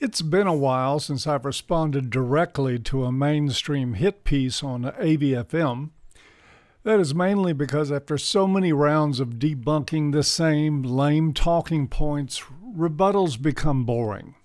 It's been a while since I've responded directly to a mainstream hit piece on AVFM. That is mainly because after so many rounds of debunking the same lame talking points, rebuttals become boring.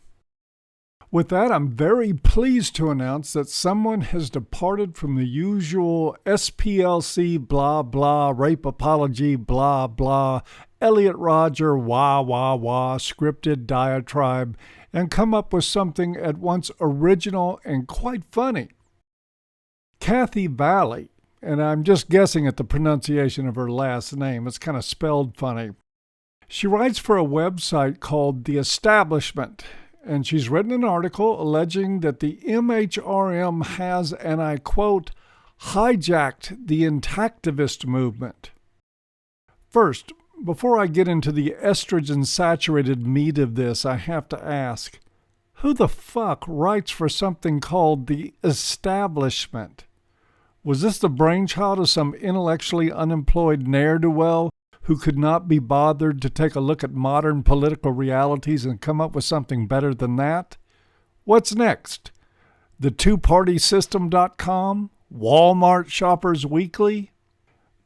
With that, I'm very pleased to announce that someone has departed from the usual SPLC blah blah rape apology blah blah Elliot Rodger wah wah wah scripted diatribe and come up with something at once original and quite funny. Kathy Valley, and I'm just guessing at the pronunciation of her last name, it's kind of spelled funny. She writes for a website called The Establishment, and she's written an article alleging that the MHRM has, and I quote, hijacked the intactivist movement. First, before I get into the estrogen-saturated meat of this, I have to ask, who the fuck writes for something called The Establishment? Was this the brainchild of some intellectually unemployed ne'er-do-well who could not be bothered to take a look at modern political realities and come up with something better than that? What's next? The twopartysystem.com? Walmart Shoppers Weekly?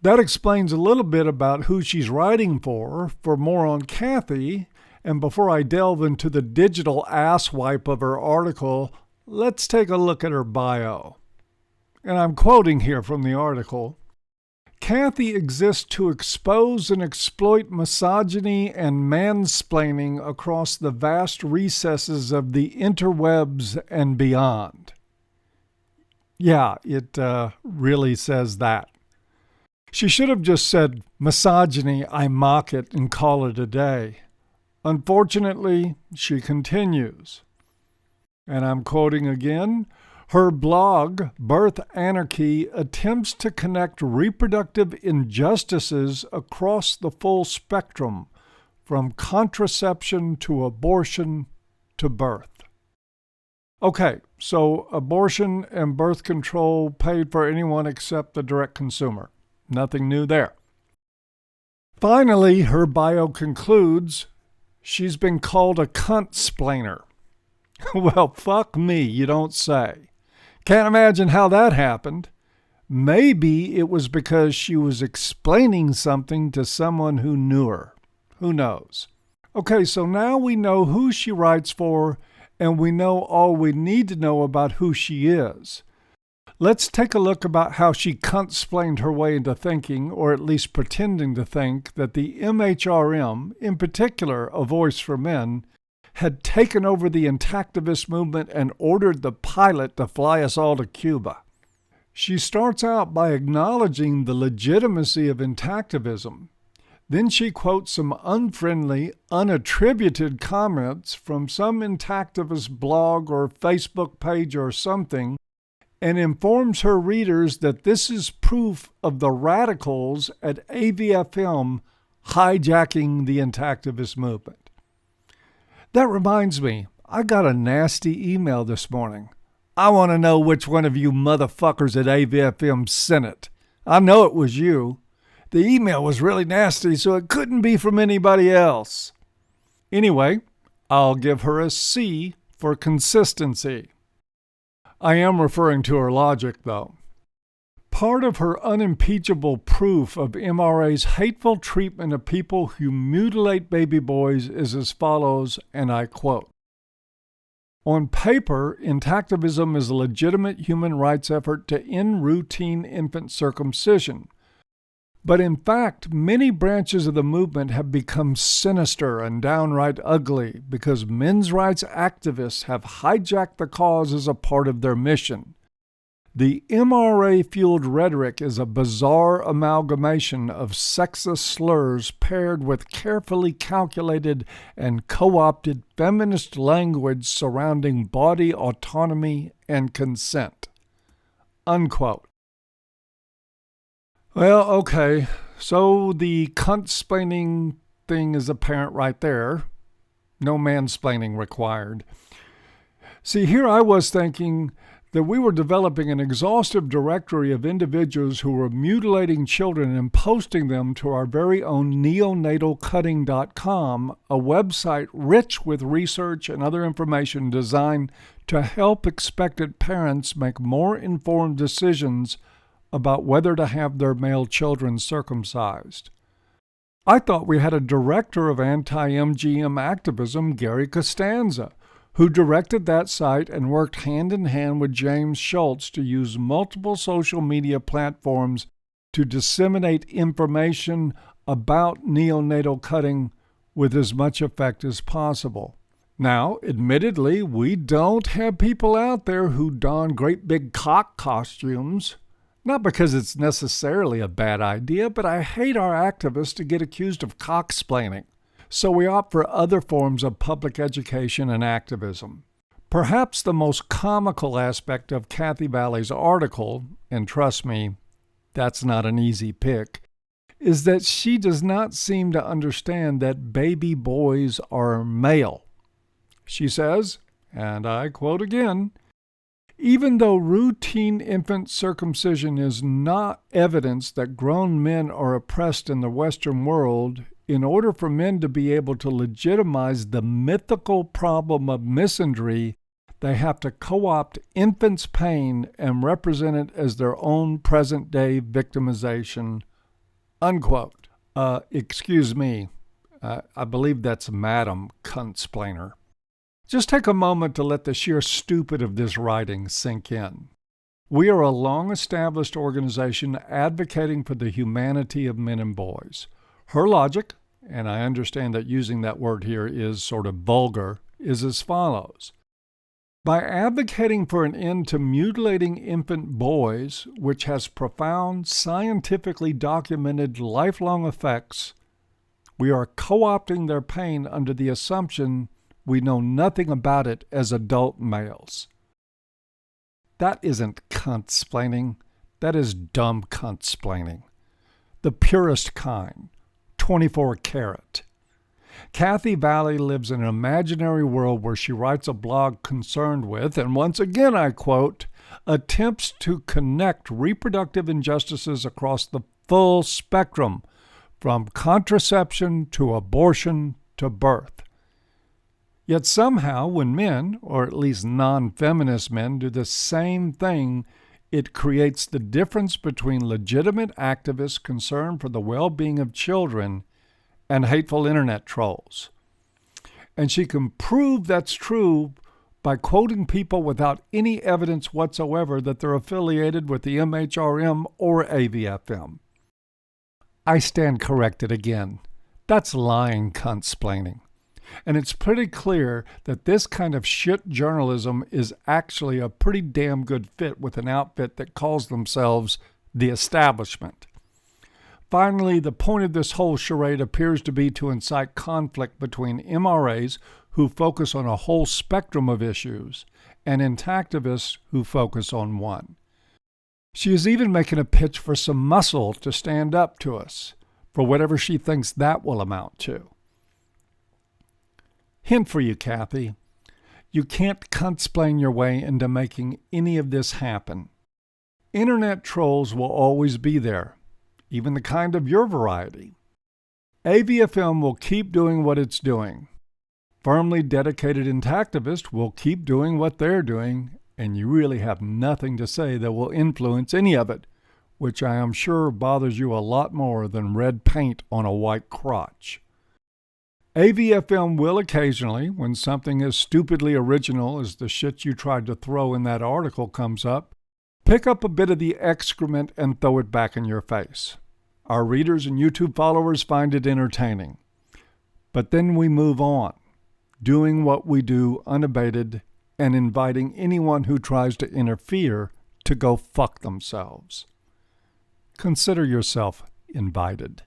That explains a little bit about who she's writing for. For more on Kathy, and before I delve into the digital asswipe of her article, let's take a look at her bio. And I'm quoting here from the article. Kathy exists to expose and exploit misogyny and mansplaining across the vast recesses of the interwebs and beyond. Yeah, it really says that. She should have just said, misogyny, I mock it, and call it a day. Unfortunately, she continues. And I'm quoting again, her blog, Birth Anarchy, attempts to connect reproductive injustices across the full spectrum, from contraception to abortion to birth. Okay, so abortion and birth control paid for anyone except the direct consumer. Nothing new there. Finally, her bio concludes, she's been called a cunt-splainer. Well, fuck me, you don't say. Can't imagine how that happened. Maybe it was because she was explaining something to someone who knew her. Who knows? Okay, so now we know who she writes for, and we know all we need to know about who she is. Let's take a look about how she cunt-splained her way into thinking, or at least pretending to think, that the MHRM, in particular a Voice for Men, had taken over the intactivist movement and ordered the pilot to fly us all to Cuba. She starts out by acknowledging the legitimacy of intactivism. Then she quotes some unfriendly, unattributed comments from some intactivist blog or Facebook page or something, and informs her readers that this is proof of the radicals at AVFM hijacking the intactivist movement. That reminds me, I got a nasty email this morning. I want to know which one of you motherfuckers at AVFM sent it. I know it was you. The email was really nasty, so it couldn't be from anybody else. Anyway, I'll give her a C for consistency. I am referring to her logic, though. Part of her unimpeachable proof of MRA's hateful treatment of people who mutilate baby boys is as follows, and I quote, on paper, intactivism is a legitimate human rights effort to end routine infant circumcision. But in fact, many branches of the movement have become sinister and downright ugly because men's rights activists have hijacked the cause as a part of their mission. The MRA-fueled rhetoric is a bizarre amalgamation of sexist slurs paired with carefully calculated and co-opted feminist language surrounding body autonomy and consent. Unquote. Well, okay, so the cunt-splaining thing is apparent right there. No mansplaining required. See, here I was thinking that we were developing an exhaustive directory of individuals who were mutilating children and posting them to our very own neonatalcutting.com, a website rich with research and other information designed to help expectant parents make more informed decisions about whether to have their male children circumcised. I thought we had a director of anti-MGM activism, Gary Costanza, who directed that site and worked hand in hand with James Schultz to use multiple social media platforms to disseminate information about neonatal cutting with as much effect as possible. Now, admittedly, we don't have people out there who don great big cock costumes, not because it's necessarily a bad idea, but I hate our activists to get accused of cocksplaining. So we opt for other forms of public education and activism. Perhaps the most comical aspect of Kathy Valley's article, and trust me, that's not an easy pick, is that she does not seem to understand that baby boys are male. She says, and I quote again, "Even though routine infant circumcision is not evidence that grown men are oppressed in the Western world, in order for men to be able to legitimize the mythical problem of misandry, they have to co-opt infants' pain and represent it as their own present-day victimization," unquote. Excuse me, I believe that's Madam Cuntsplainer. Just take a moment to let the sheer stupid of this writing sink in. We are a long-established organization advocating for the humanity of men and boys. Her logic, and I understand that using that word here is sort of vulgar, is as follows. By advocating for an end to mutilating infant boys, which has profound, scientifically documented lifelong effects, we are co-opting their pain under the assumption we know nothing about it as adult males. That isn't cuntsplaining. That is dumb cuntsplaining. The purest kind. 24 karat. Kathy Valley lives in an imaginary world where she writes a blog concerned with, and once again I quote, attempts to connect reproductive injustices across the full spectrum, from contraception to abortion to birth. Yet somehow when men, or at least non-feminist men, do the same thing, it creates the difference between legitimate activists concerned for the well-being of children and hateful internet trolls. And she can prove that's true by quoting people without any evidence whatsoever that they're affiliated with the MHRM or AVFM. I stand corrected again. That's lying cuntsplaining. And it's pretty clear that this kind of shit journalism is actually a pretty damn good fit with an outfit that calls themselves the establishment. Finally, the point of this whole charade appears to be to incite conflict between MRAs who focus on a whole spectrum of issues and intactivists who focus on one. She is even making a pitch for some muscle to stand up to us, for whatever she thinks that will amount to. Hint for you, Kathy. You can't cuntsplain your way into making any of this happen. Internet trolls will always be there, even the kind of your variety. AVFM will keep doing what it's doing. Firmly dedicated intactivists will keep doing what they're doing, and you really have nothing to say that will influence any of it, which I am sure bothers you a lot more than red paint on a white crotch. AVFM will occasionally, when something as stupidly original as the shit you tried to throw in that article comes up, pick up a bit of the excrement and throw it back in your face. Our readers and YouTube followers find it entertaining. But then we move on, doing what we do unabated and inviting anyone who tries to interfere to go fuck themselves. Consider yourself invited.